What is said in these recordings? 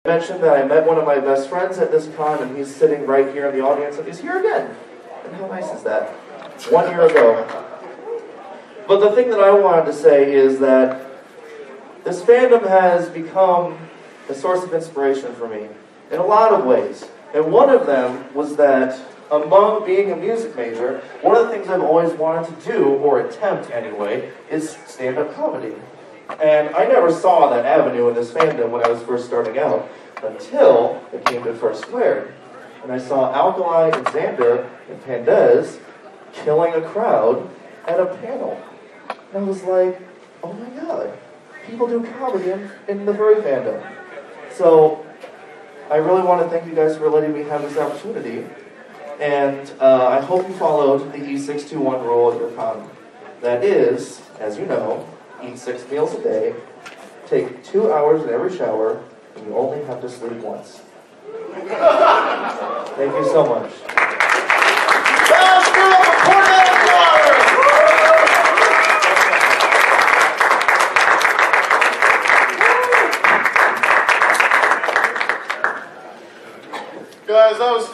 Mentioned that I met one of my best friends at this con, and he's sitting right here in the audience, and he's here again. And how nice is that? 1 year ago. But the thing that I wanted to say is that this fandom has become a source of inspiration for me in a lot of ways. And one of them was that among being a music major, one of the things I've always wanted to do, or attempt anyway, is stand-up comedy. And I never saw that avenue in this fandom when I was first starting out, until I came to Fursquared. And I saw Alkali and Xander and Pandez killing a crowd at a panel. And I was like, oh my god, people do comedy in the furry fandom. So, I really want to thank you guys for letting me have this opportunity. And I hope you followed the E621 rule at your con. That is, as you know, eat 6 meals a day, take 2 hours in every shower, and you only have to sleep once. Thank you so much. Guys, that was...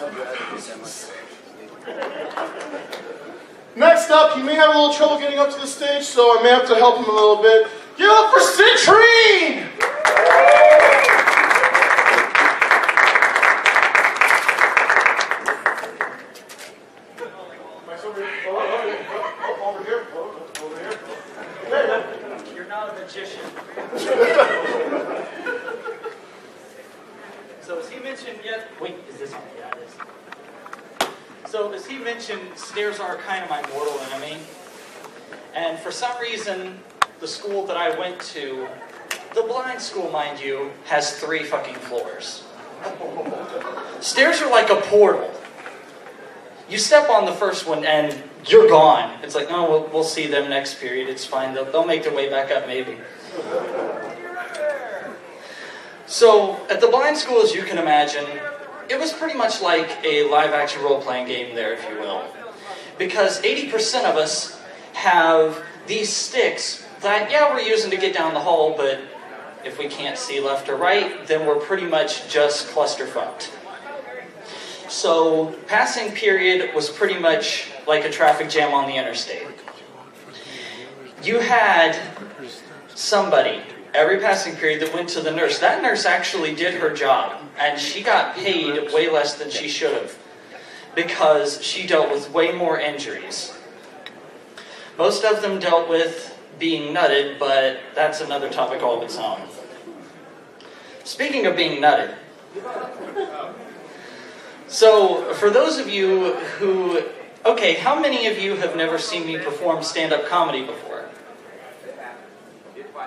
Next up, he may have a little trouble getting up to the stage, so I may have to help him a little bit. Give it up for Citrine! Over here. You're not a magician. So as he mentioned yet, wait, is this on? Yeah, it is. So as he mentioned, stairs are kind of my mortal enemy. And for some reason, the school that I went to, the blind school, mind you, has 3 fucking floors. Stairs are like a portal. You step on the first one and you're gone. It's like, no, we'll see them next period. It's fine. They'll make their way back up maybe. So at the blind school, as you can imagine, it was pretty much like a live-action role-playing game there, if you will. Because 80% of us have these sticks that, yeah, we're using to get down the hall, but if we can't see left or right, then we're pretty much just cluster-fucked. So passing period was pretty much like a traffic jam on the interstate. You had somebody every passing period that went to the nurse. That nurse actually did her job, and she got paid way less than she should have because she dealt with way more injuries. Most of them dealt with being nutted, but that's another topic all of its own. Speaking of being nutted, so for those of you who, okay, how many of you have never seen me perform stand-up comedy before?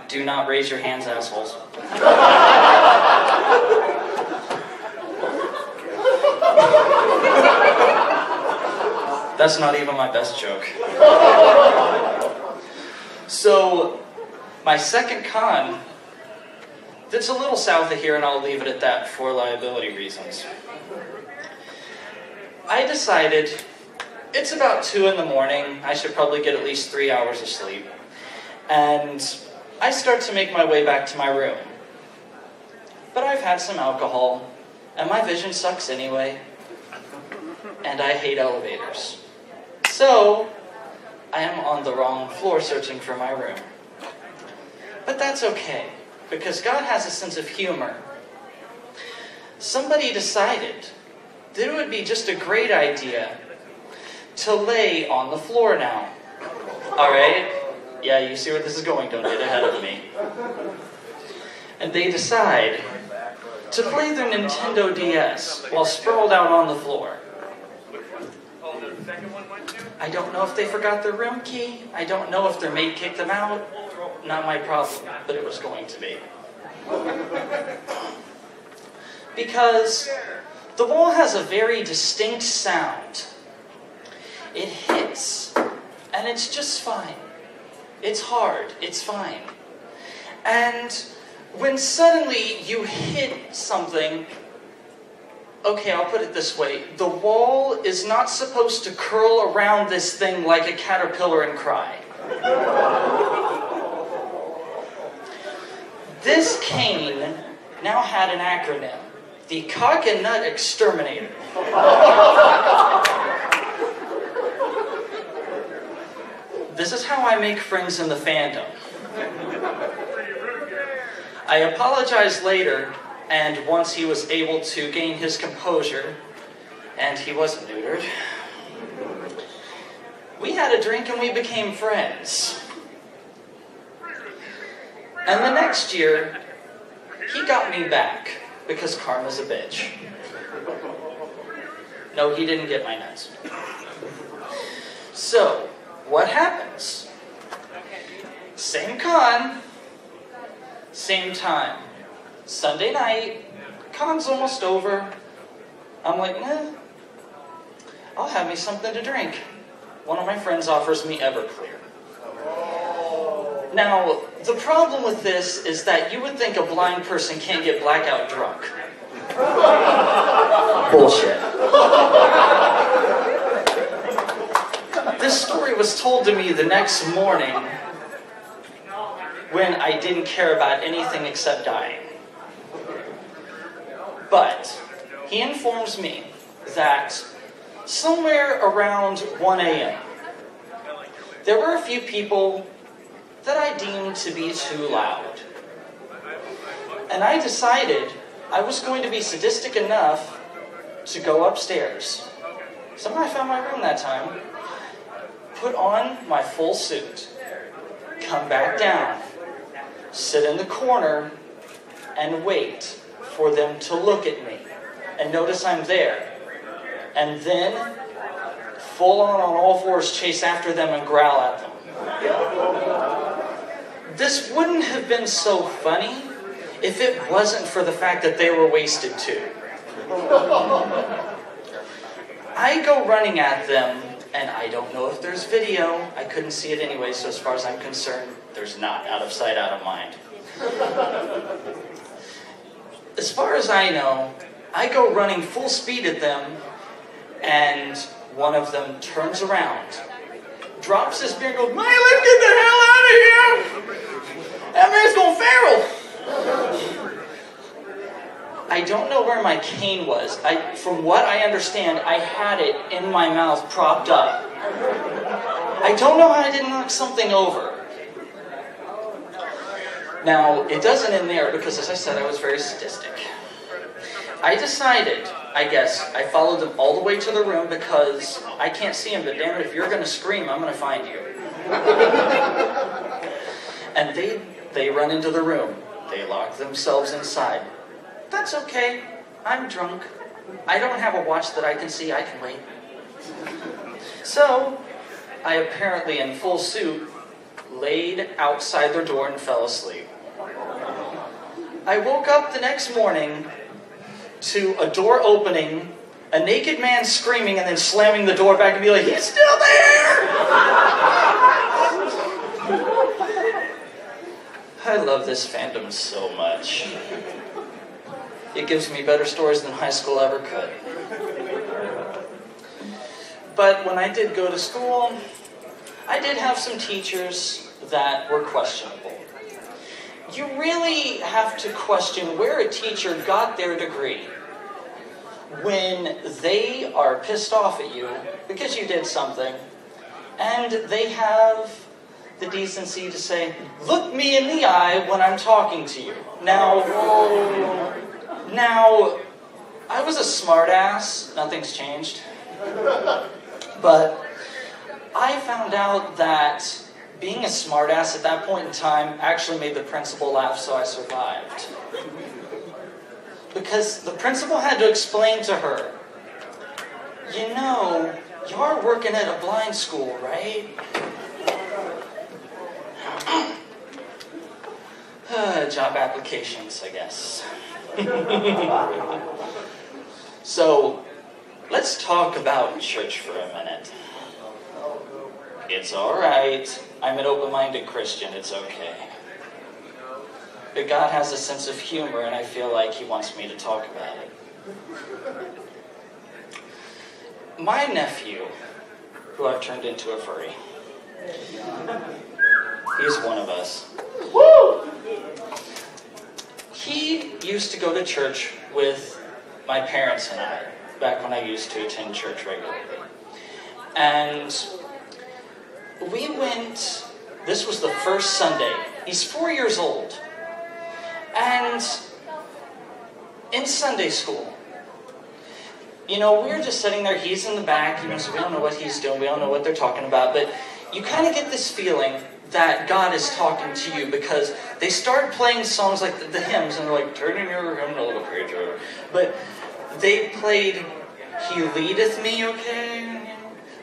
Do not raise your hands, assholes. That's not even my best joke. So, my second con, that's a little south of here, and I'll leave it at that for liability reasons. I decided it's about 2 in the morning. I should probably get at least 3 hours of sleep. And I start to make my way back to my room. But I've had some alcohol, and my vision sucks anyway. And I hate elevators. So, I am on the wrong floor searching for my room. But that's okay, because God has a sense of humor. Somebody decided that it would be just a great idea to lay on the floor now. Alright? Yeah, you see where this is going, don't get ahead of me. And they decide to play their Nintendo DS while sprawled out on the floor. I don't know if they forgot their room key. I don't know if their maid kicked them out. Not my problem, but it was going to be. Because the wall has a very distinct sound. It hits, and it's just fine. It's hard, it's fine. And when suddenly you hit something, okay, I'll put it this way. The wall is not supposed to curl around this thing like a caterpillar and cry. This cane now had an acronym. The Cock and Nut Exterminator. This is how I make friends in the fandom. I apologized later, and once he was able to gain his composure, and he wasn't neutered, we had a drink and we became friends. And the next year, he got me back, because karma's a bitch. No, he didn't get my nuts. So, what happens? Same con, same time. Sunday night, con's almost over. I'm like, I'll have me something to drink. One of my friends offers me Everclear. Now, the problem with this is that you would think a blind person can't get blackout drunk. Bullshit. This story was told to me the next morning when I didn't care about anything except dying. But he informs me that somewhere around 1 a.m., there were a few people that I deemed to be too loud. And I decided I was going to be sadistic enough to go upstairs. Somehow I found my room that time, put on my full suit, come back down, sit in the corner, and wait for them to look at me and notice I'm there. And then, full on all fours, chase after them and growl at them. This wouldn't have been so funny if it wasn't for the fact that they were wasted too. I go running at them, and I don't know if there's video. I couldn't see it anyway, so as far as I'm concerned, there's not. Out of sight, out of mind. As far as I know, I go running full speed at them, and one of them turns around, drops his beer and goes, "Man, let's get the hell out of here! That man's going feral!" I don't know where my cane was. From what I understand, I had it in my mouth, propped up. I don't know how I didn't knock something over. Now, it doesn't end there because, as I said, I was very sadistic. I decided, I followed them all the way to the room because I can't see them, but damn it, if you're going to scream, I'm going to find you. And they run into the room. They lock themselves inside. That's okay. I'm drunk. I don't have a watch that I can see. I can wait. So, I apparently, in full suit, laid outside their door and fell asleep. I woke up the next morning to a door opening, a naked man screaming, and then slamming the door back and be like, "He's still there!" I love this fandom so much. It gives me better stories than high school ever could. But when I did go to school, I did have some teachers that were questionable. You really have to question where a teacher got their degree when they are pissed off at you because you did something, and they have the decency to say, "Look me in the eye when I'm talking to you." Now, I was a smartass. Nothing's changed. But I found out that being a smartass at that point in time actually made the principal laugh, so I survived. Because the principal had to explain to her, "You know, you're working at a blind school, right?" Job applications, I guess. So, let's talk about church for a minute. It's alright. I'm an open-minded Christian. It's okay. But God has a sense of humor, and I feel like He wants me to talk about it. My nephew, who I've turned into a furry, he's one of us. Woo! he used to go to church with my parents and I, back when I used to attend church regularly. And we went, this was the first Sunday. He's 4 years old. And in Sunday school, you know, we're just sitting there, he's in the back, you know, so we don't know what he's doing, we don't know what they're talking about, but you kind of get this feeling that God is talking to you because they start playing songs like the hymns, and they're like, turn in your hymnal page, but they played, He Leadeth Me, okay,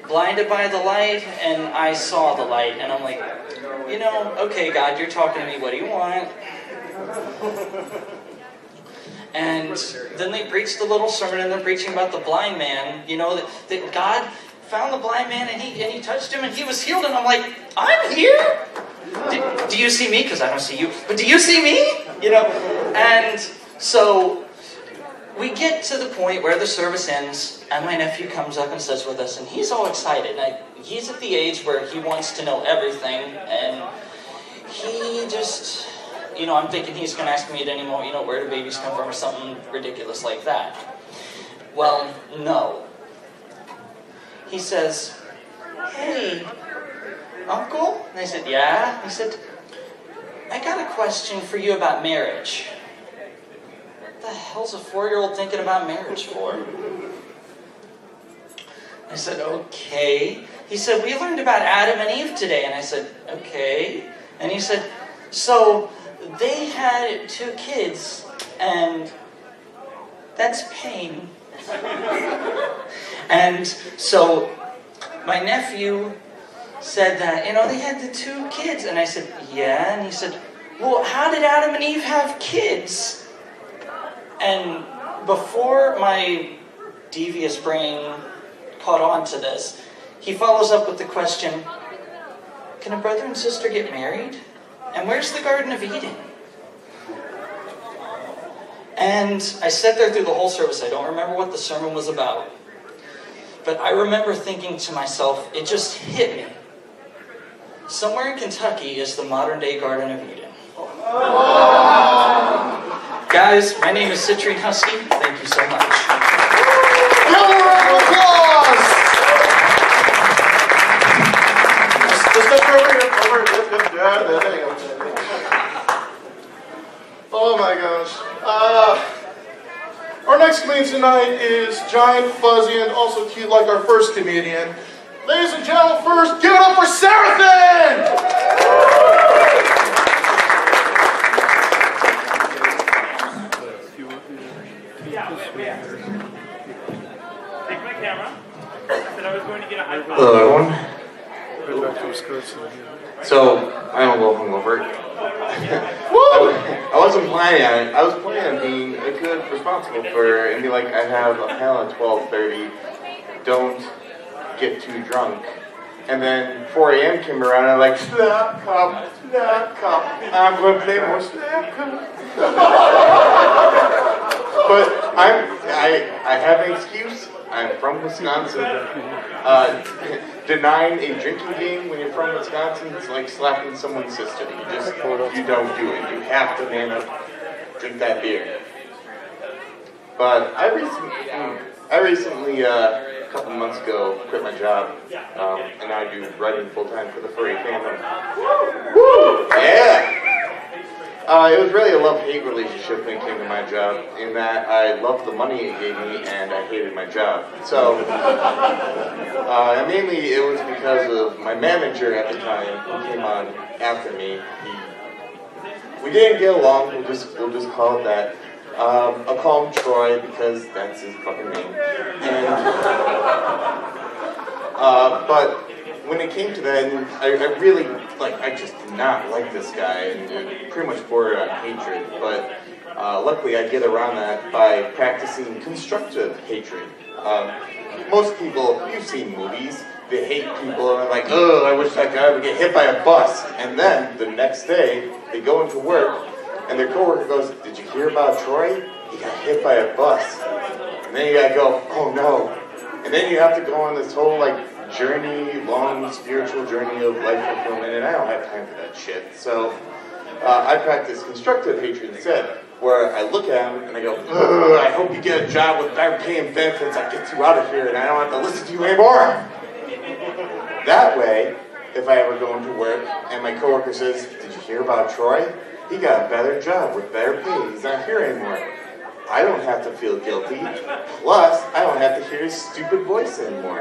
blinded by the light, and I saw the light, and I'm like, you know, okay, God, you're talking to me, what do you want? And then they preached the little sermon, and they're preaching about the blind man, you know, that God found the blind man, and he touched him, and he was healed, and I'm like, I'm here? Do you see me? Because I don't see you. But do you see me? You know? And so we get to the point where the service ends, and my nephew comes up and sits with us, and he's all excited. He's at the age where he wants to know everything, and he just, you know, I'm thinking he's going to ask me at any moment, you know, where do babies come from, or something ridiculous like that. Well, no. He says, hey, Uncle? And I said, yeah? He said, I got a question for you about marriage. What the hell's a 4-year-old thinking about marriage for? I said, okay. He said, we learned about Adam and Eve today. And I said, okay. And he said, so they had 2 kids, and that's pain. And so my nephew said that, you know, they had the 2 kids. And I said, yeah. And he said, well, how did Adam and Eve have kids? And before my devious brain caught on to this, he follows up with the question, can a brother and sister get married? And where's the Garden of Eden? And I sat there through the whole service. I don't remember what the sermon was about. But I remember thinking to myself, it just hit me. Somewhere in Kentucky is the modern-day Garden of Eden. Guys, my name is Citrine Husky. Thank you so much. Another round of applause! Just over here. There you go. Oh my gosh. Our next comedian tonight is giant, fuzzy, and also cute like our first comedian. Ladies and gentlemen, first, give it up for Seraphin! Take my camera. I said I was going to get a high five. Hello, everyone. So, I'm a little hungover. I wasn't planning on it. I was planning on being a good, responsible for, and be like, I have a panel at 12:30. Don't get too drunk. And then 4 a.m. came around, and I'm like, snap cup. I'm going to play more snap cup. But I have an excuse. I'm from Wisconsin. Denying a drinking game when you're from Wisconsin is like slapping someone's sister. You don't do it. You have to man up, drink that beer. But I recently a couple months ago, quit my job, and now I do writing full time for the furry fandom. Woo! Yeah. It was really a love-hate relationship when it came to my job, in that I loved the money it gave me and I hated my job. So, and mainly it was because of my manager at the time, who came on after me. We didn't get along, we'll just call it that. I'll call him Troy because that's his fucking name. And, but when it came to that, I really, I just did not like this guy, and it pretty much bordered on hatred, but luckily I get around that by practicing constructive hatred. Most people, you've seen movies, they hate people, and they're like, oh, I wish that guy would get hit by a bus, and then the next day, they go into work, and their coworker goes, did you hear about Troy? He got hit by a bus. And then you gotta go, oh no. And then you have to go on this whole, journey, long spiritual journey of life fulfillment, and I don't have time for that shit. So I practice constructive hatred instead. where I look at him and I go, ugh, I hope you get a job with better paying benefits. I get you out of here and I don't have to listen to you anymore. That way, if I ever go into work and my coworker says, did you hear about Troy? He got a better job with better pay. He's not here anymore. I don't have to feel guilty. Plus, I don't have to hear his stupid voice anymore.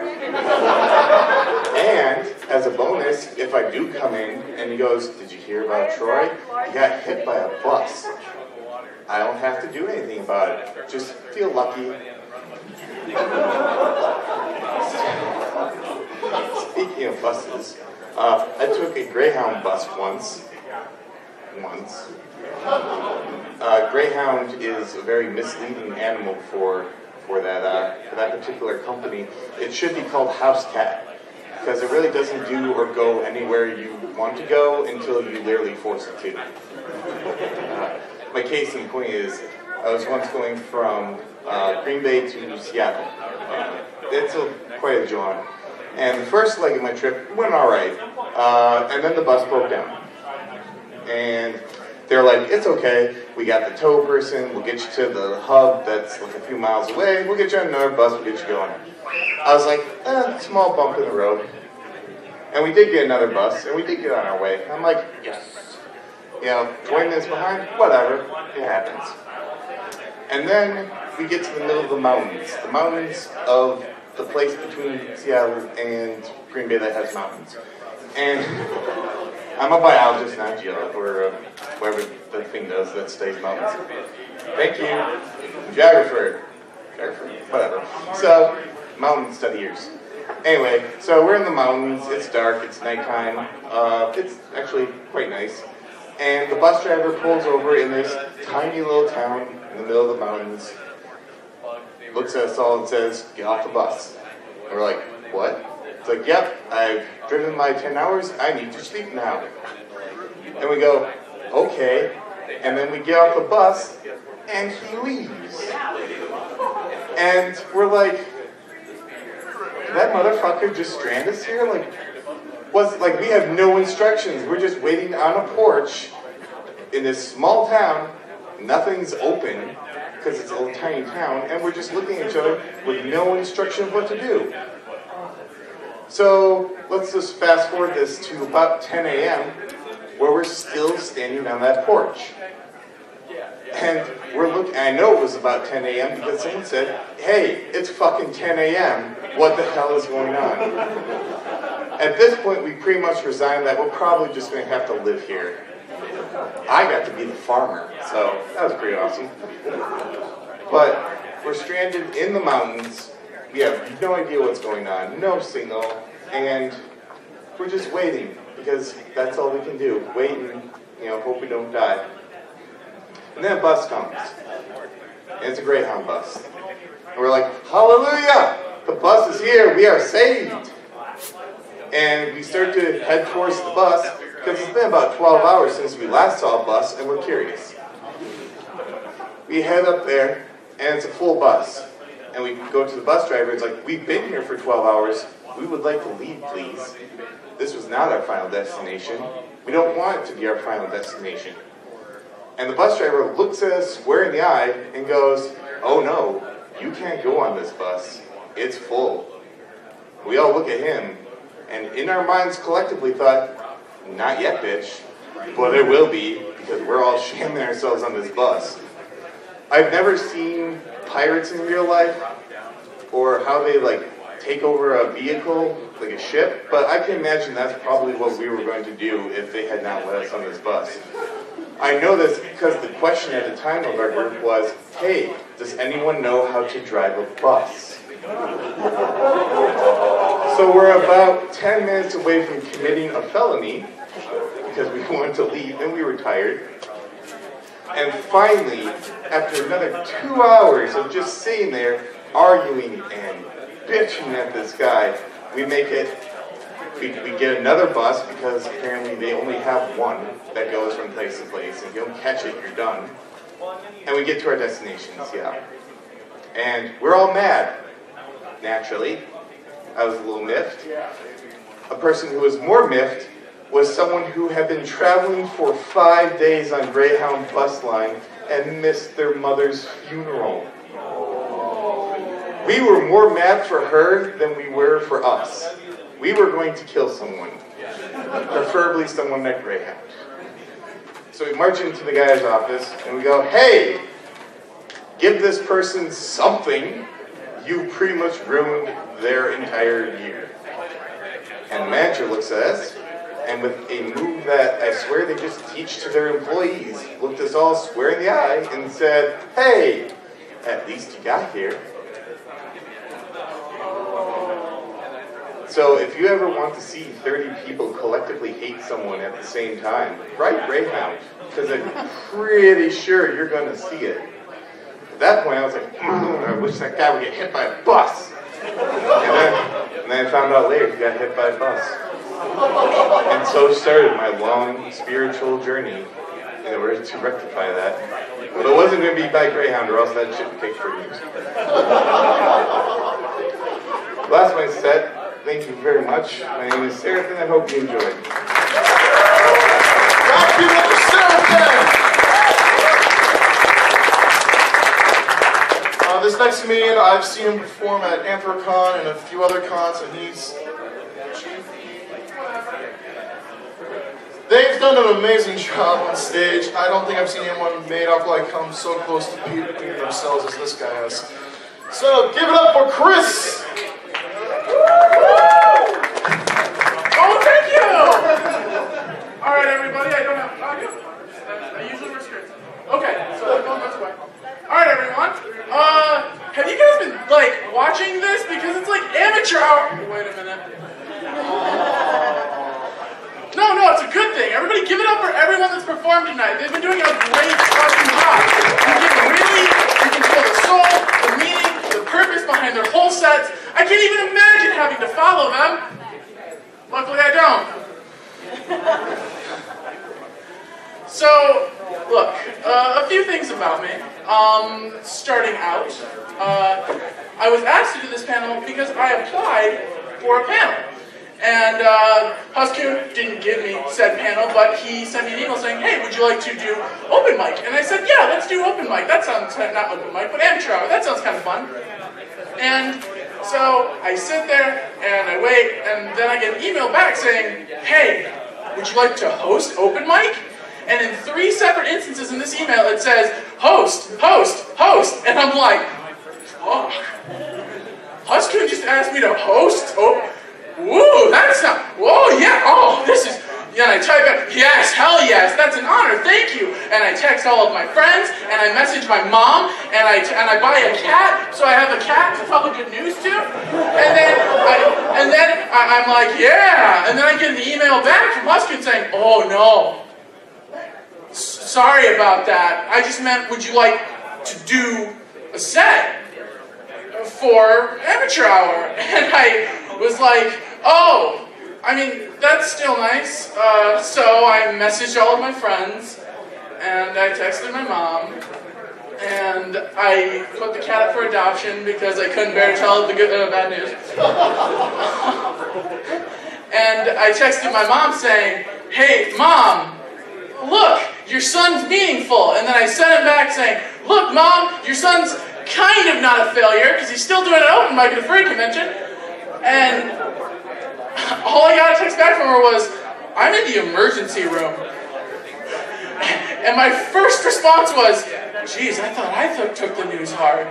And, as a bonus, if I do come in and he goes, did you hear about Troy? He got hit by a bus. I don't have to do anything about it. Just feel lucky. Speaking of buses, I took a Greyhound bus once. Greyhound is a very misleading animal for that particular company. It should be called house cat because it really doesn't do or go anywhere you want to go until you literally force it to. My case in point is I was once going from Green Bay to Seattle. It's quite a jaunt. And the first leg of my trip went all right, and then the bus broke down. And they're like, it's okay, we got the tow person, we'll get you to the hub that's like a few miles away, we'll get you on another bus, we'll get you going. I was like, small bump in the road. And we did get another bus, and we did get on our way. I'm like, yes. 20 minutes behind, whatever, it happens. And then we get to the middle of the mountains of the place between Seattle and Green Bay that has mountains. And I'm a biologist, not a geologist, or whatever the thing does that studies mountains. Thank you. Geographer, whatever. So, mountain studiers. Anyway, so we're in the mountains, it's dark, it's nighttime, it's actually quite nice. And the bus driver pulls over in this tiny little town in the middle of the mountains, looks at us all and says, get off the bus. And we're like, what? It's like, yep, I've driven my 10 hours, I need to sleep now. And we go, okay. And then we get off the bus, and he leaves. And we're like, did that motherfucker just strand us here? Like we have no instructions. We're just waiting on a porch in this small town. Nothing's open because it's a little tiny town, and we're just looking at each other with no instruction of what to do. So let's just fast forward this to about 10 a.m. where we're still standing on that porch. And we're looking, I know it was about 10 a.m. because someone said, hey, it's fucking 10 a.m. What the hell is going on? At this point, we pretty much resigned that we're probably just going to have to live here. I got to be the farmer, so that was pretty awesome. But we're stranded in the mountains. We have no idea what's going on, no signal, and we're just waiting because that's all we can do. Wait and, hope we don't die. And then a bus comes, and it's a Greyhound bus. And we're like, hallelujah! The bus is here, we are saved! And we start to head towards the bus, because it's been about 12 hours since we last saw a bus, and we're curious. We head up there, and it's a full bus. And we go to the bus driver, it's like, we've been here for 12 hours, we would like to leave, please. This was not our final destination. We don't want it to be our final destination. And the bus driver looks at us square in the eye and goes, oh no, you can't go on this bus. It's full. We all look at him, and in our minds collectively thought, not yet, bitch, but it will be, because we're all shaming ourselves on this bus. I've never seen pirates in real life, or how they, take over a vehicle, like a ship, but I can imagine that's probably what we were going to do if they had not let us on this bus. I know this because the question at the time of our group was, hey, does anyone know how to drive a bus? So we're about 10 minutes away from committing a felony because we wanted to leave and we were tired. And finally, after another 2 hours of just sitting there arguing and bitching at this guy, we make it. We get another bus because apparently they only have one that goes from place to place. And if you don't catch it, you're done. And we get to our destination, Seattle. And we're all mad, naturally. I was a little miffed. A person who was more miffed was someone who had been traveling for 5 days on Greyhound bus line and missed their mother's funeral. We were more mad for her than we were for us. We were going to kill someone, preferably someone at Greyhound. So we march into the guy's office and we go, hey, give this person something. You pretty much ruined their entire year. And the manager looks at us, and with a move that I swear they just teach to their employees, looked us all square in the eye and said, hey, at least you got here. So if you ever want to see 30 people collectively hate someone at the same time, write Greyhound, because I'm pretty sure you're going to see it. At that point, I was like, I wish that guy would get hit by a bus. And then I found out later he got hit by a bus. And so started my long spiritual journey in order to rectify that. But it wasn't going to be by Greyhound, or else that shit would take 30 years. Last my set. Thank you very much. My name is Seraphin. I hope you enjoyed. Back to Mr. Seraphin! This next comedian, I've seen him perform at Anthrocon and a few other cons, and they've done an amazing job on stage. I don't think I've seen anyone made up like come so close to beating themselves as this guy has. So give it up for Chris! Oh, thank you! Alright, everybody, I don't have audio. I usually wear skirts. Okay, so I'm going this way. Alright, everyone. Have you guys been, like, watching this? Because it's like amateur hour. Wait a minute. No, it's a good thing. Everybody give it up for everyone that's performed tonight. They've been doing a great fucking job. You can feel the soul, the meaning, the purpose behind their whole sets. I can't even imagine having to follow them. Luckily I don't. So, look, a few things about me. Starting out, I was asked to do this panel because I applied for a panel. And Huskoon didn't give me said panel, but he sent me an email saying, hey, would you like to do open mic? And I said, yeah, let's do open mic. That sounds, not open mic, but amateur hour. That sounds kind of fun. And so I sit there and I wait, and then I get an email back saying, hey, would you like to host open mic? And in 3 separate instances in this email it says, host, host, host. And I'm like, fuck. Huskoon just asked me to host? Oh, woo, that's not, whoa, yeah, oh, this is, and I type out, yes, hell yes, that's an honor, thank you. And I text all of my friends, and I message my mom, and I buy a cat, so I have a cat to tell the good news to. And then I'm like, yeah. And then I get an email back from Huskoon saying, oh no, sorry about that. I just meant, would you like to do a set for amateur hour? And I was like, oh, I mean, that's still nice. So I messaged all of my friends, and I texted my mom, and I put the cat up for adoption because I couldn't bear to tell the good bad news. And I texted my mom saying, hey, Mom, look, your son's meaningful. And then I sent him back saying, look, Mom, your son's kind of not a failure because he's still doing an open mic at a furry convention. And all I got a text back from her was, I'm in the emergency room. And my first response was, geez, I thought I took the news hard.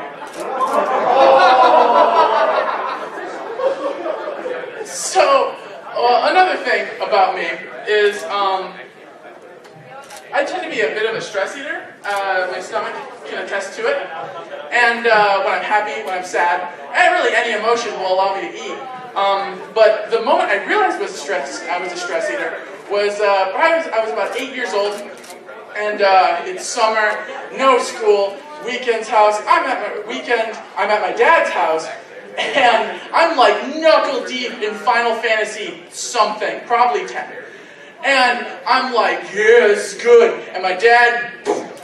So, another thing about me is, I tend to be a bit of a stress eater. My stomach can attest to it. And when I'm happy, when I'm sad, and really any emotion will allow me to eat. But the moment I realized I was a stress eater was I was about 8 years old, and it's summer, no school, weekend's house. I'm at my dad's house, and I'm like knuckle deep in Final Fantasy something, probably 10. And I'm like, yeah, this is good. And my dad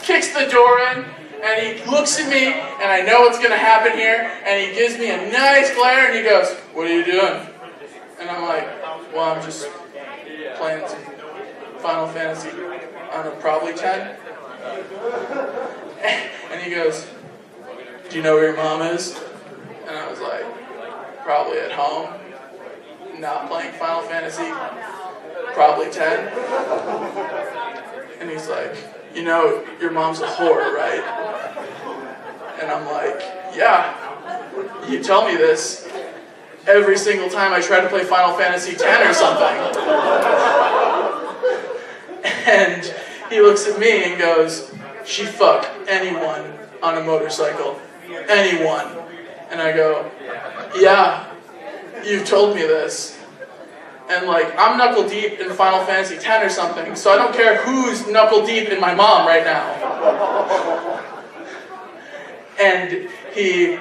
kicks the door in, and he looks at me, and I know what's going to happen here, and he gives me a nice glare, and he goes, what are you doing? And I'm like, well, I'm just playing some Final Fantasy on a probably 10. And he goes, do you know where your mom is? And I was like, probably at home, not playing Final Fantasy, probably 10. And he's like, you know, your mom's a whore, right? And I'm like, yeah, you tell me this every single time I try to play Final Fantasy X or something. And he looks at me and goes, she'd fuck anyone on a motorcycle. Anyone. And I go, yeah, you've told me this. And like, I'm knuckle deep in Final Fantasy X or something, so I don't care who's knuckle deep in my mom right now. And he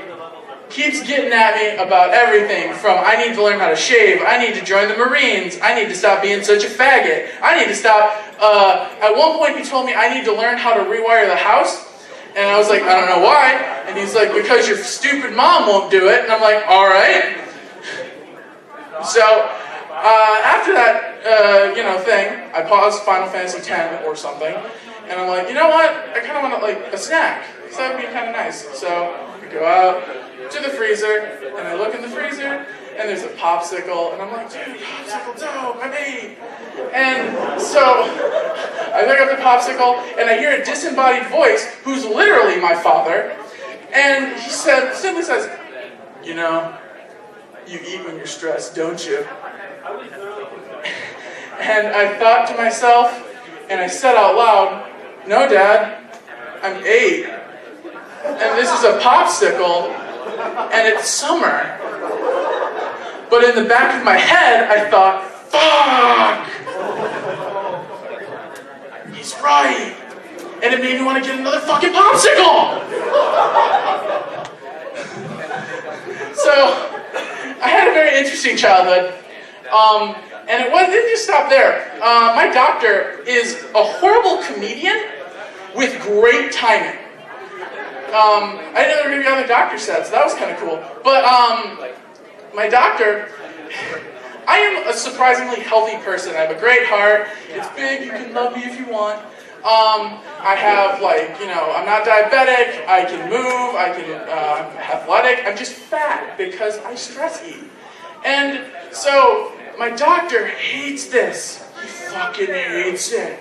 keeps getting at me about everything from I need to learn how to shave, I need to join the Marines, I need to stop being such a faggot, I need to stop, at one point he told me I need to learn how to rewire the house, and I was like, I don't know why, and he's like, because your stupid mom won't do it, and I'm like, alright. So, after that, thing, I paused Final Fantasy X or something, and I'm like, you know what, I kind of want like a snack, because that would be kind of nice. So, I go out to the freezer, and I look in the freezer, and there's a popsicle, and I'm like, dude, popsicle dope, I mean. And so, I look up the popsicle, and I hear a disembodied voice, who's literally my father, and he simply says, you know, you eat when you're stressed, don't you? And I thought to myself, and I said out loud, no, Dad, I'm 8. And this is a popsicle, and it's summer. But in the back of my head, I thought, fuck! He's right. And it made me want to get another fucking popsicle! So, I had a very interesting childhood. And it didn't just stop there. My doctor is a horrible comedian with great timing. I didn't know there were going to be other doctor sets. That was kind of cool. But my doctor, I am a surprisingly healthy person. I have a great heart. It's big. You can love me if you want. I have, I'm not diabetic. I can move. I'm athletic. I'm just fat because I stress eat. And so my doctor hates this. He fucking hates it.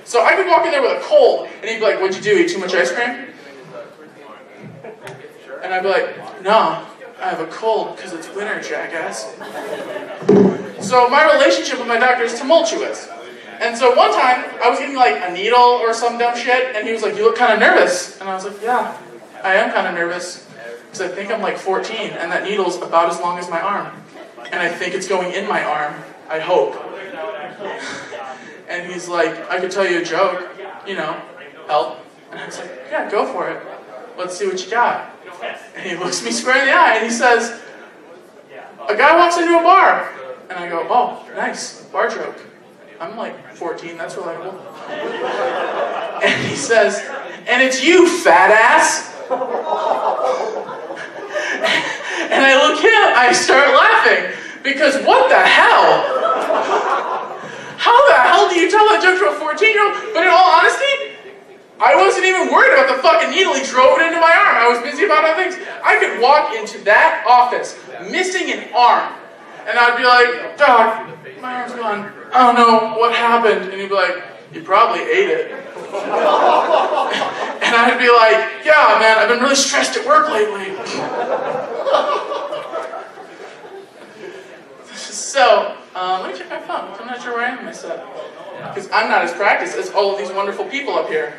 So I could walk in there with a cold, and he'd be like, what'd you do, eat too much ice cream? And I'd be like, no, I have a cold because it's winter, jackass. So my relationship with my doctor is tumultuous. And so one time, I was getting like a needle or some dumb shit, and he was like, you look kind of nervous. And I was like, yeah, I am kind of nervous. Because I think I'm like 14, and that needle's about as long as my arm. And I think it's going in my arm, I hope. And he's like, I could tell you a joke, help. And I was like, yeah, go for it. Let's see what you got. And he looks me square in the eye and he says, a guy walks into a bar. And I go, oh, nice, bar joke. I'm like 14, that's relatable. And he says, and it's you, fat ass. And I start laughing, because what the hell? How the hell do you tell that joke to a 14-year-old? But in all honesty, I wasn't even worried about the fucking needle. He drove it into my arm. I was busy about other things. I could walk into that office missing an arm, and I'd be like, Doc, my arm's gone. I don't know what happened. And he'd be like, you probably ate it. And I'd be like, yeah, man, I've been really stressed at work lately. So, let me check my phone. I'm not sure where I am in my set. Because I'm not as practiced as all of these wonderful people up here.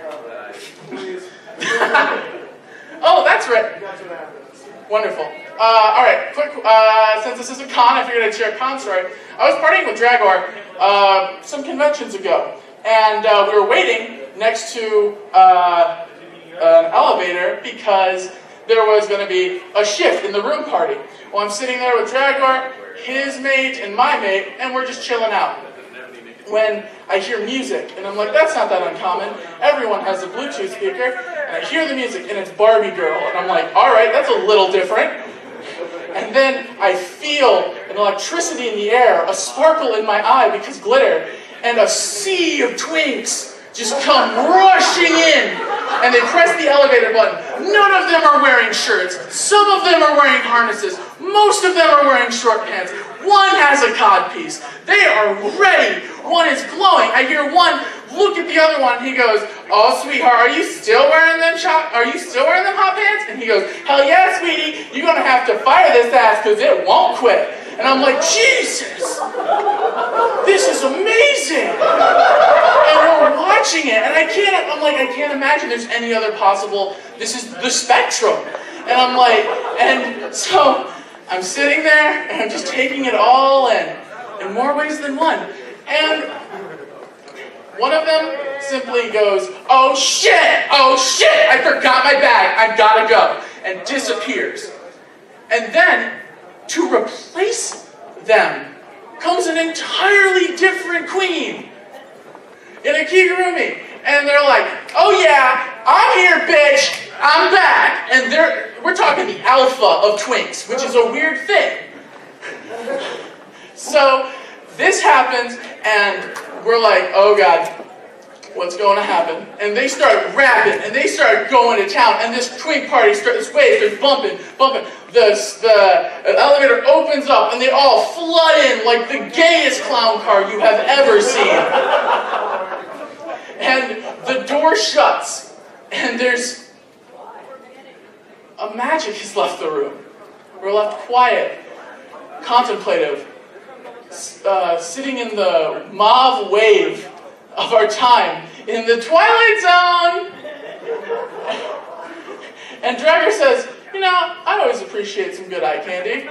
Oh, that's right. Wonderful. Alright, quick, since this is a con, I figured I'd share a con story. I was partying with Dragor some conventions ago, and we were waiting next to an elevator because there was going to be a shift in the room party. Well, I'm sitting there with Dragor, his mate, and my mate, and we're just chilling out. When I hear music, and I'm like, that's not that uncommon. Everyone has a Bluetooth speaker, and I hear the music, and it's Barbie Girl, and I'm like, alright, that's a little different. And then I feel an electricity in the air, a sparkle in my eye because glitter, and a sea of twinks just come rushing in. and they press the elevator button. None of them are wearing shirts. Some of them are wearing harnesses. Most of them are wearing short pants. One has a codpiece. They are ready. One is glowing. I hear one look at the other one. He goes, "Oh, sweetheart, are you still wearing them hot pants?" And he goes, "Hell yeah, sweetie. You're gonna have to fire this ass because it won't quit." And I'm like, Jesus, this is amazing. And we're watching it, and I can't imagine there's any other possible, this is the spectrum. And I'm like, and so I'm sitting there, and I'm just taking it all in more ways than one. And one of them simply goes, oh shit, I forgot my bag, I gotta go, and disappears. And then, to replace them comes an entirely different queen in a kigurumi. And they're like, oh yeah, I'm here, bitch, I'm back. And we're talking the alpha of twinks, which is a weird thing. So this happens, and we're like, oh god, what's going to happen? And they start rapping, and they start going to town, and this twink party this wave starts bumping. The elevator opens up, and they all flood in like the gayest clown car you have ever seen. And the door shuts, and there's a magic has left the room. We're left quiet, contemplative, sitting in the mauve wave of our time in the Twilight Zone. And Drager says, you know, I always appreciate some good eye candy.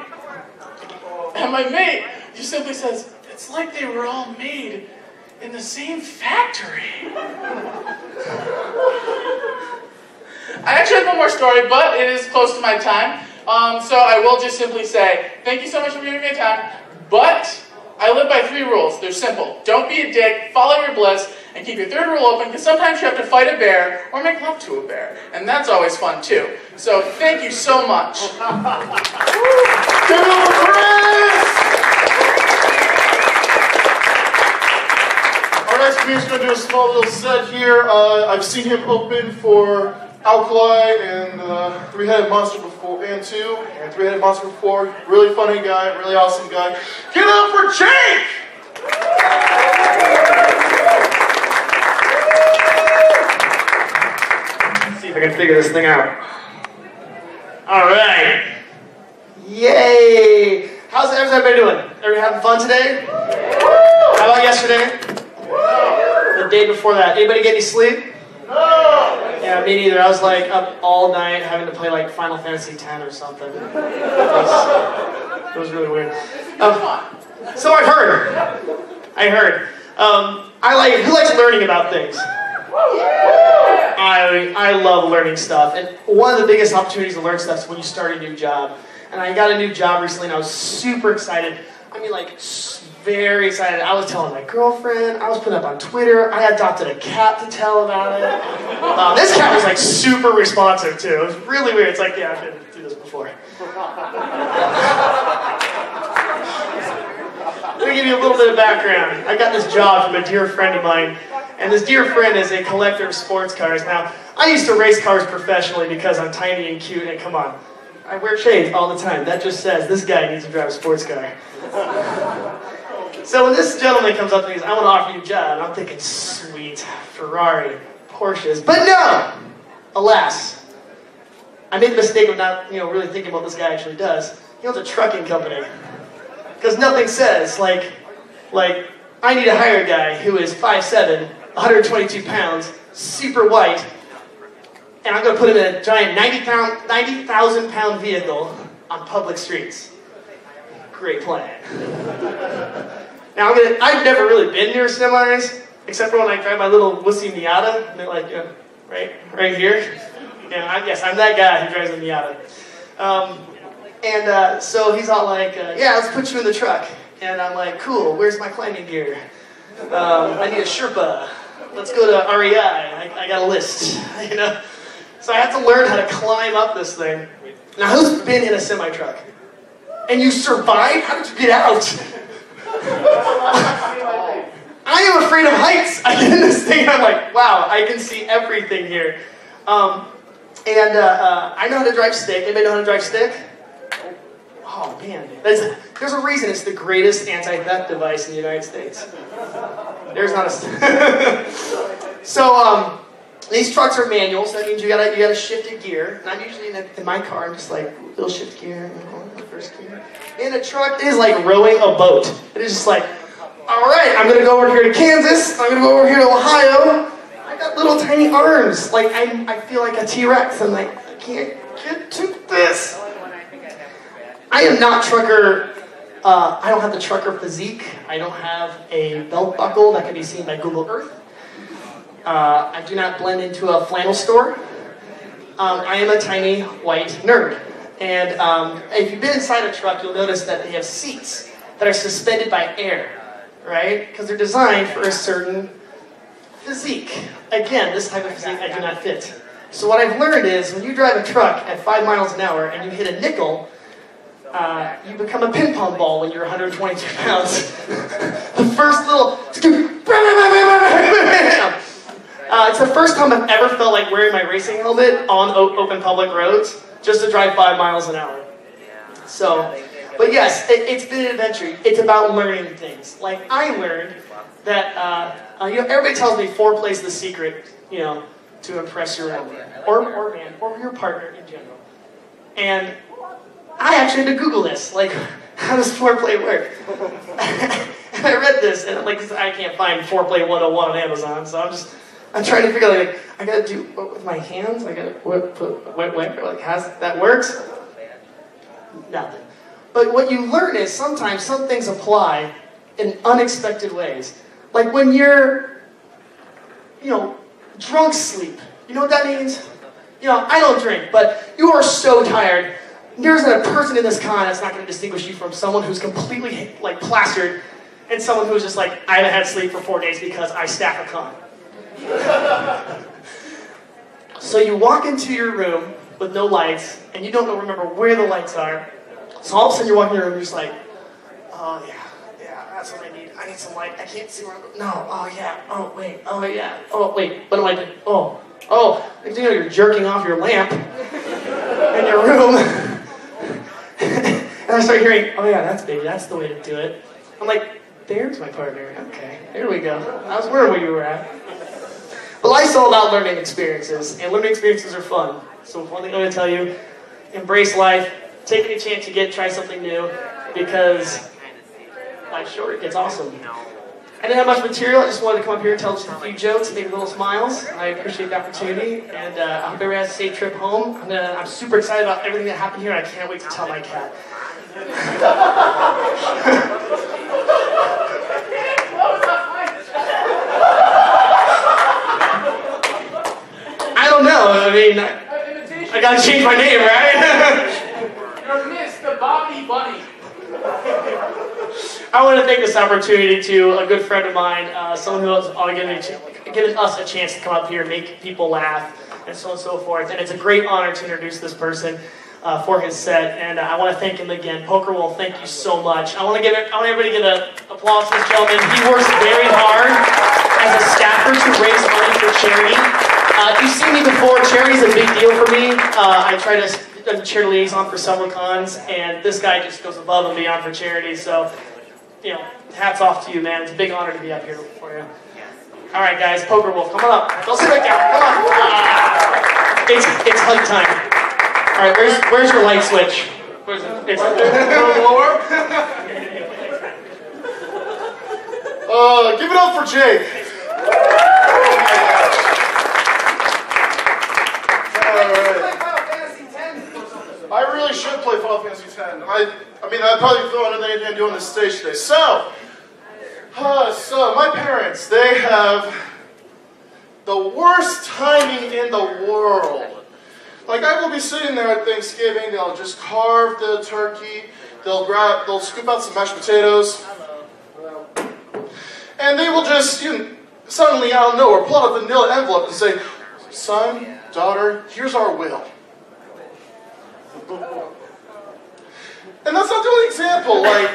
And my mate just simply says, it's like they were all made in the same factory. I actually have one more story, but it is close to my time. So I will just simply say, thank you so much for giving me time, but I live by 3 rules. They're simple. Don't be a dick, follow your bliss, and keep your 3rd rule open, because sometimes you have to fight a bear or make love to a bear. And that's always fun, too. So, thank you so much. Give it up for Chris! Our next comedian's going to do a small little set here. I've seen him open for Alkali and Three-Headed Monster before, and Three-Headed Monster before. Really funny guy, really awesome guy. Give it up for Jake! Let's see if I can figure this thing out. Alright. Yay! How's everybody doing? Everybody having fun today? How about yesterday? The day before that? Anybody get any sleep? No! Yeah, me neither. I was like up all night having to play like Final Fantasy X or something. It was really weird. So I heard. Who likes learning about things? I love learning stuff, and one of the biggest opportunities to learn stuff is when you start a new job. And I got a new job recently, and I was super excited. I mean, like, very excited. I was telling my girlfriend, I was putting up on Twitter, I adopted a cat to tell about it. This cat was, like, super responsive, too. It was really weird. It's like, yeah, I've been through this before. Let me give you a little bit of background. I got this job from a dear friend of mine, and this dear friend is a collector of sports cars. Now, I used to race cars professionally because I'm tiny and cute, and come on, I wear shades all the time. That just says this guy needs to drive a sports car. So when this gentleman comes up to me and says, I want to offer you a job, I'm thinking, sweet, Ferrari, Porsches. But no! Alas, I made the mistake of not, really thinking what this guy actually does. He owns a trucking company. Because nothing says, like, I need to hire a guy who is 5'7", 122 pounds, super white, and I'm going to put him in a giant 90,000-pound vehicle on public streets. Great plan. Now, I've never really been near semis, except for when I drive my little wussy Miata, and they're like, right here. Yes, I'm that guy who drives a Miata. So he's all like, yeah, let's put you in the truck. And I'm like, cool, where's my climbing gear? I need a Sherpa. Let's go to REI. I got a list, So I have to learn how to climb up this thing. Now, who's been in a semi-truck? And you survived? How did you get out? I am afraid of heights. I get in this thing and I'm like, wow, I can see everything here. I know how to drive stick. Anybody know how to drive stick? Oh man, there's a reason it's the greatest anti-theft device in the United States. There's not a So these trucks are manual, so that means you gotta shift your gear. And I'm usually in my car, I'm just like, little shift gear, first gear. And a truck is like rowing a boat. It is just like, all right, I'm gonna go over here to Kansas. I'm gonna go over here to Ohio. I got little tiny arms. Like I feel like a T-Rex. I'm like, I can't get to this. I am not trucker. I don't have the trucker physique. I don't have a belt buckle that can be seen by Google Earth. I do not blend into a flannel store. I am a tiny white nerd. And if you've been inside a truck, you'll notice that they have seats that are suspended by air, right? Because they're designed for a certain physique. Again, this type of physique I do not fit. So what I've learned is when you drive a truck at 5 miles an hour and you hit a nickel, you become a ping pong ball when you're 122 pounds. The first little... it's the first time I've ever felt like wearing my racing helmet on open public roads just to drive 5 miles an hour. So, but yes, it's been an adventure. It's about learning things. Like I learned that, everybody tells me foreplay is the secret, to impress your woman or man or your partner in general. And I actually had to Google this, like, how does foreplay work? And I read this, and I can't find foreplay 101 on Amazon, so I'm trying to figure out, like, I gotta do what with my hands? I gotta like, how's that works? Nothing. But what you learn is sometimes some things apply in unexpected ways. Like when you're, drunk sleep. You know what that means? I don't drink, but you are so tired. There's a person in this con that's not going to distinguish you from someone who's completely, like, plastered and someone who's just like, I haven't had sleep for 4 days because I staff a con. So you walk into your room with no lights, and you don't remember where the lights are. So all of a sudden you're walking in your room, and you're just like, oh yeah, that's what I need. I need some light. I can't see where I'm going. No, oh yeah, oh wait, what am I doing? You're jerking off your lamp in your room. And I start hearing, oh yeah, that's the way to do it. I'm like, there's my partner. Okay, there we go. I was wondering where you were at. But life's all about learning experiences, and learning experiences are fun. So one thing I'm going to tell you, embrace life, take any chance you get, try something new, because life's short, it gets awesome. I didn't have much material, I just wanted to come up here and tell just a few jokes, make little smiles. I appreciate the opportunity, and I hope everybody has a safe trip home. I'm super excited about everything that happened here, and I can't wait to tell my cat. I don't know, I gotta change my name, right? You're Miss the Bobby Bunny. I want to take this opportunity to a good friend of mine, someone who has given us a chance to come up here, make people laugh, and so on and so forth. And it's a great honor to introduce this person for his set. And I want to thank him again. Poker Wolf, thank you so much. I want everybody to give an applause to this gentleman. He works very hard as a staffer to raise money for charity. You've seen me before. Charity's a big deal for me. I try to charity liaison for several cons, and this guy just goes above and beyond for charity. So, hats off to you, man. It's a big honor to be up here for you. All right, guys, Poker Wolf, come on up. Don't sit back down. Come on. It's hug time. All right, where's your light switch? Where's it? It's a little lower. Give it up for Jake. I really should play Final Fantasy X. I'd probably feel under anything I'm doing this stage today. So my parents, they have the worst timing in the world. Like, I will be sitting there at Thanksgiving, they'll just carve the turkey, they'll scoop out some mashed potatoes, and they will just, suddenly out of nowhere, pull out a vanilla envelope and say, son, daughter, here's our will. And that's not the only example. Like,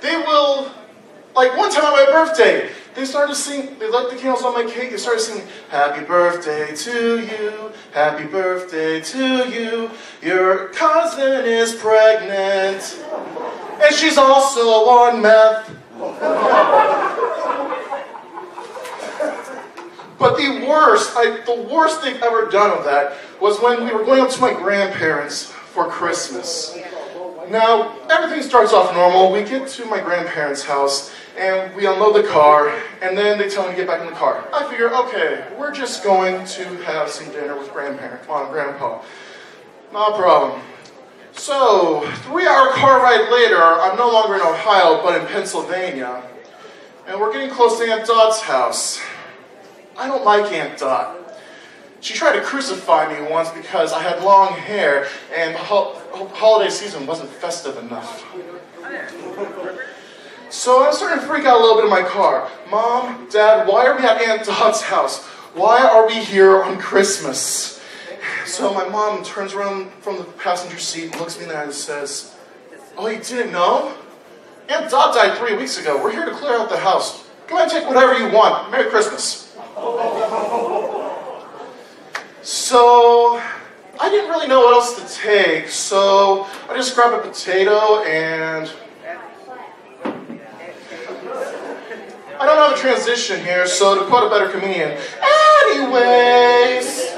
they will, like one time on my birthday, They started singing, they lit the candles on my cake, they started singing, happy birthday to you, happy birthday to you, your cousin is pregnant, and she's also on meth. But the worst thing I've ever done of that was when we were going up to my grandparents for Christmas. Now, everything starts off normal. We get to my grandparents' house, and we unload the car, and then they tell me to get back in the car. I figure, okay, we're just going to have some dinner with Mom and Grandpa. No problem. So, 3-hour car ride later, I'm no longer in Ohio, but in Pennsylvania, and we're getting close to Aunt Dot's house. I don't like Aunt Dot. She tried to crucify me once because I had long hair and the holiday season wasn't festive enough. So I'm starting to freak out a little bit in my car. Mom, Dad, why are we at Aunt Dot's house? Why are we here on Christmas? So my mom turns around from the passenger seat, looks me in the eye and says, oh, you didn't know? Aunt Dot died 3 weeks ago. We're here to clear out the house. Go ahead and take whatever you want. Merry Christmas. So, I didn't really know what else to take, so I just grabbed a potato and... I don't have a transition here, so to quote a better comedian, anyways,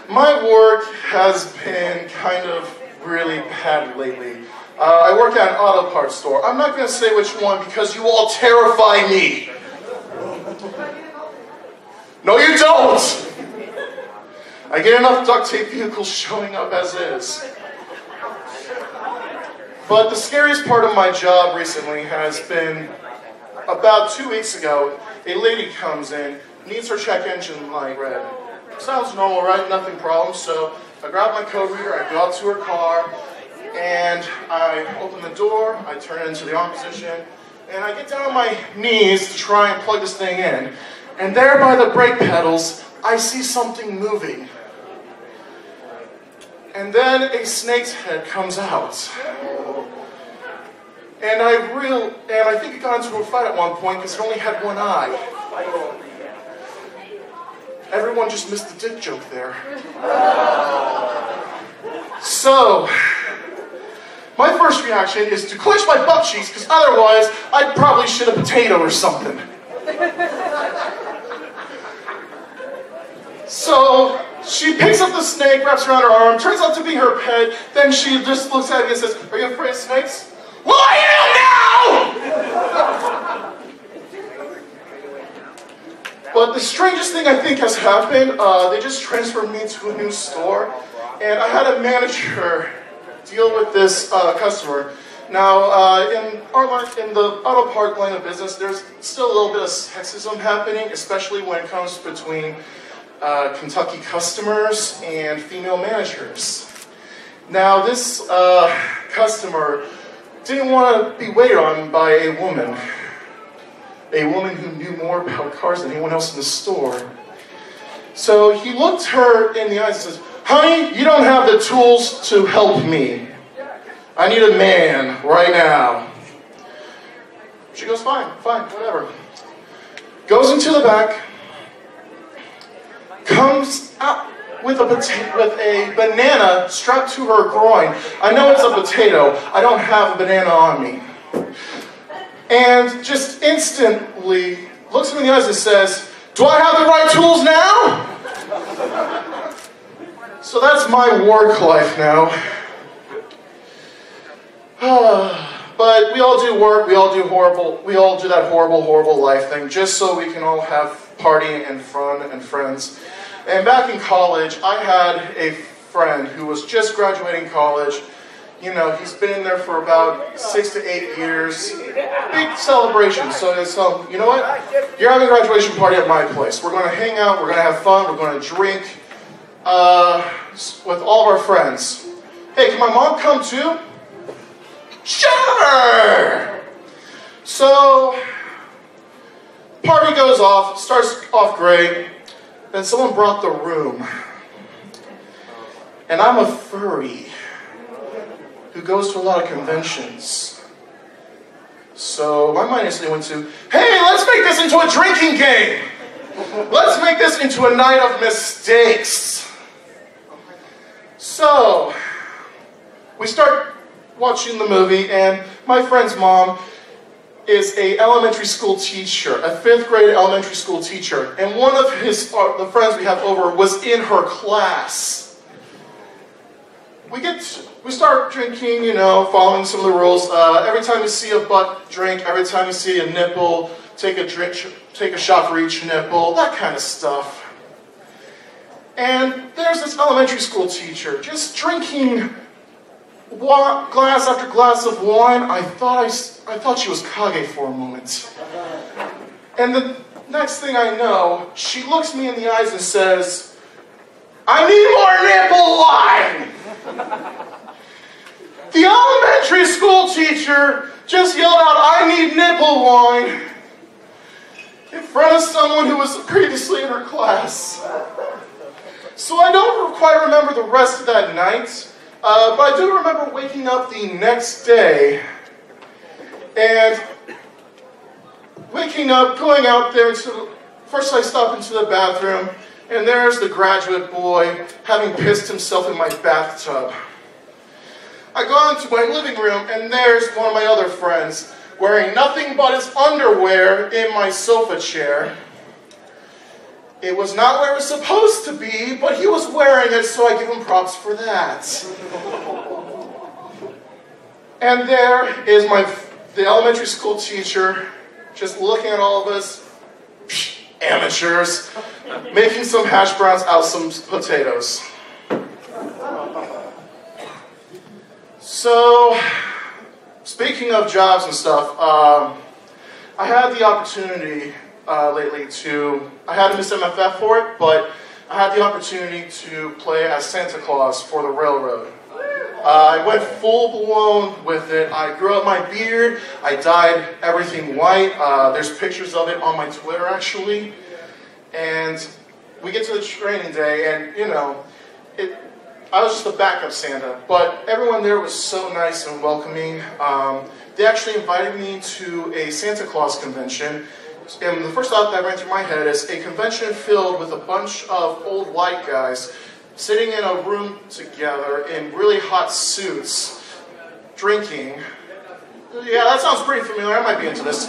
my work has been kind of really bad lately. I work at an auto parts store. I'm not going to say which one because you all terrify me. No, you don't! I get enough duct tape vehicles showing up as is. But the scariest part of my job recently has been about 2 weeks ago, a lady comes in, needs her check engine light read. Sounds normal, right? Nothing problem. So I grab my code reader, I go out to her car, and I open the door, I turn it into the on position, and I get down on my knees to try and plug this thing in. And there by the brake pedals, I see something moving. And then a snake's head comes out. And I think it got into a fight at one point because it only had one eye. Everyone just missed the dick joke there. So, my first reaction is to clench my butt cheeks because otherwise I'd probably shit a potato or something. So, she picks up the snake, wraps around her arm, turns out to be her pet, then she just looks at me and says, are you afraid of snakes? Well, I am now! But the strangest thing I think has happened, they just transferred me to a new store, and I had a manager deal with this customer. Now, in the auto part line of business, there's still a little bit of sexism happening, especially when it comes between Kentucky customers and female managers. Now, this customer didn't want to be waited on by a woman who knew more about cars than anyone else in the store. So he looked her in the eyes and says, honey, you don't have the tools to help me. I need a man right now. She goes, fine, whatever. Goes into the back, comes out with a banana strapped to her groin. I know it's a potato. I don't have a banana on me. And just instantly looks me in the eyes and says, do I have the right tools now? So that's my work life now. But we all do work, we all do that horrible life thing just so we can all have partying and fun and friends. And back in college, I had a friend who was just graduating college. You know, he's been in there for about 6 to 8 years. Big celebration. So it's, you know what? You're having a graduation party at my place. We're going to hang out, we're going to have fun, we're going to drink with all of our friends. Hey, can my mom come too? Sure! So, party goes off, starts off great. Then someone brought the room. And I'm a furry who goes to a lot of conventions. So my mind instantly went to, hey, let's make this into a drinking game. Let's make this into a night of mistakes. So we start watching the movie, and my friend's mom is a elementary school teacher, a 5th grade elementary school teacher, and one of the friends we have over was in her class. We start drinking, you know, following some of the rules. Every time you see a butt, drink. Every time you see a nipple, take a shot for each nipple, that kind of stuff. And there's this elementary school teacher just drinking glass after glass of wine. I thought she was Kage for a moment. And the next thing I know, she looks me in the eyes and says, I need more nipple wine! The elementary school teacher just yelled out, I need nipple wine, in front of someone who was previously in her class. So I don't quite remember the rest of that night, but I do remember waking up the next day and waking up, going out there. First I stop into the bathroom, and there's the graduate boy having pissed himself in my bathtub. I go into my living room, and there's one of my other friends wearing nothing but his underwear in my sofa chair. It was not where it was supposed to be, but he was wearing it, so I give him props for that. And there is the elementary school teacher just looking at all of us, amateurs, making some hash browns out of some potatoes. So, speaking of jobs and stuff, I had the opportunity lately I had to miss MFF for it, but I had the opportunity to play as Santa Claus for the railroad. I went full blown with it. I grew out my beard. I dyed everything white. There's pictures of it on my Twitter, actually. And we get to the training day, and, you know, I was just a backup Santa, but everyone there was so nice and welcoming. They actually invited me to a Santa Claus convention. And the first thought that ran through my head is a convention filled with a bunch of old white guys sitting in a room together in really hot suits, drinking. Yeah, that sounds pretty familiar. I might be into this.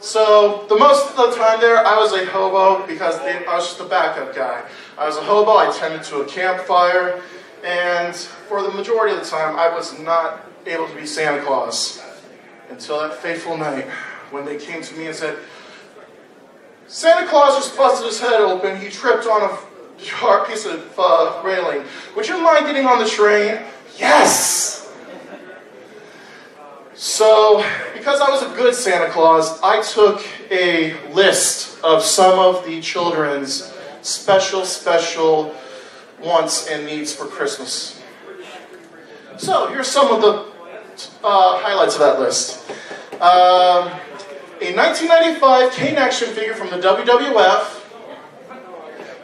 So the most of the time there, I was a hobo because I was just a backup guy. I was a hobo. I tended to a campfire, and for the majority of the time, I was not able to be Santa Claus until that fateful night when they came to me and said, Santa Claus just busted his head open. He tripped on a sharp piece of railing. Would you mind getting on the train? Yes! So, because I was a good Santa Claus, I took a list of some of the children's special wants and needs for Christmas. So, here's some of the highlights of that list. A 1995 Kane action figure from the WWF.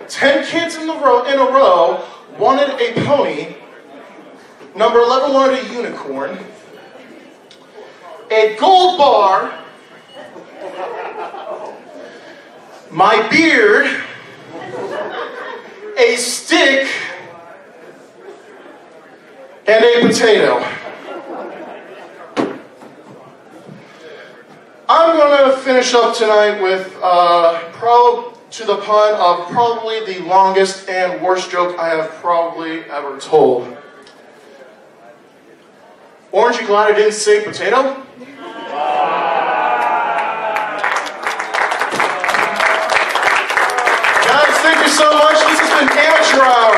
10 kids in a row wanted a pony. Number 11 wanted a unicorn. A gold bar. My beard. A stick. And a potato. I'm going to finish up tonight with, to the pun of probably the longest and worst joke I have probably ever told. Orange, you glad I didn't say potato? Guys, thank you so much. This has been Amateur Hour.